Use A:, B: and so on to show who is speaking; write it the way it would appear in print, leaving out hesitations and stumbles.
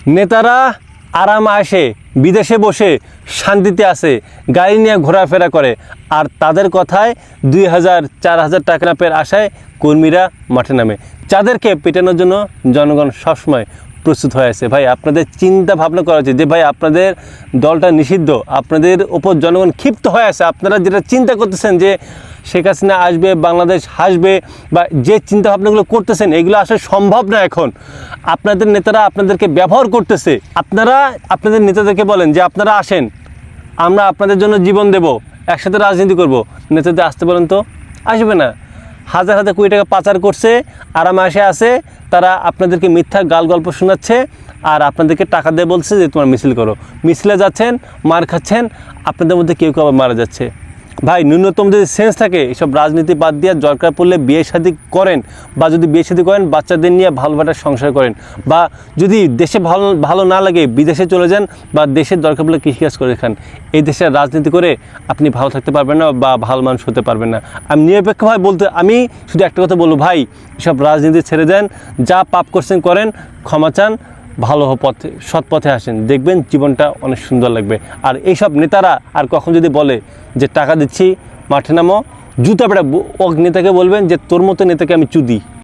A: নেতারা আরাম আসে বিদেশে বসে শান্তিতে আসে, গাড়ি নিয়ে ঘোরাফেরা করে, আর তাদের কথায় 2000 4000 টাকা পের আশায় কর্মীরা মাঠে নামে। যাদেরকে পেটানোর জন্য জনগণ সবসময় প্রস্তুত হয়ে আছে। ভাই আপনাদের চিন্তা ভাবনা করা উচিত যে ভাই আপনাদের দলটা নিষিদ্ধ, আপনাদের ওপর জনগণ ক্ষিপ্ত হয়ে আছে। আপনারা যেটা চিন্তা করতেছেন যে শেখ হাসিনা আসবে, বাংলাদেশ হাসবে, বা যে চিন্তা ভাবনাগুলো করতেছেন এগুলো আসলে সম্ভব না। এখন আপনাদের নেতারা আপনাদেরকে ব্যবহার করতেছে। আপনারা আপনাদের নেতাদেরকে বলেন যে আপনারা আসেন, আমরা আপনাদের জন্য জীবন দেব, একসাথে রাজনীতি করব। নেতাদের আসতে বলেন তো, আসবে না। হাজার হাজার কোটি টাকা পাচার করছে, আরামে আসে, তারা আপনাদেরকে মিথ্যা গাল গল্প শোনাচ্ছে আর আপনাদেরকে টাকা দিয়ে বলছে যে তোমার মিছিল করো। মিছিলে যাচ্ছেন, মার খাচ্ছেন, আপনাদের মধ্যে কেউ কেউ আবার মারা যাচ্ছে। ভাই ন্যূনতম যদি সেন্স থাকে এসব রাজনীতি বাদ দিয়ে দরকার পড়লে বিয়ে শাদী করেন, বা যদি বিয়ে শাদী করেন বাচ্চাদের নিয়ে ভালোভাবে সংসার করেন, বা যদি দেশে ভালো না লাগে বিদেশে চলে যান, বা দেশের দরকার পড়লে কৃষিকাজ করে খান। এই দেশের রাজনীতি করে আপনি ভালো থাকতে পারবেন না বা ভালো মানুষ হতে পারবেন না। আমি নিরপেক্ষভাবে বলতে, আমি শুধু একটা কথা বলবো, ভাই এসব রাজনীতি ছেড়ে দেন, যা পাপ করছেন করেন, ক্ষমা চান, ভালো পথে সৎ পথে আসেন, দেখবেন জীবনটা অনেক সুন্দর লাগবে। আর এইসব নেতারা আর কখন যদি বলে যে টাকা দিচ্ছি মাঠে নামো, জুতা পেটা নেতাকে বলবেন যে তোর মতো নেতাকে আমি চুদি।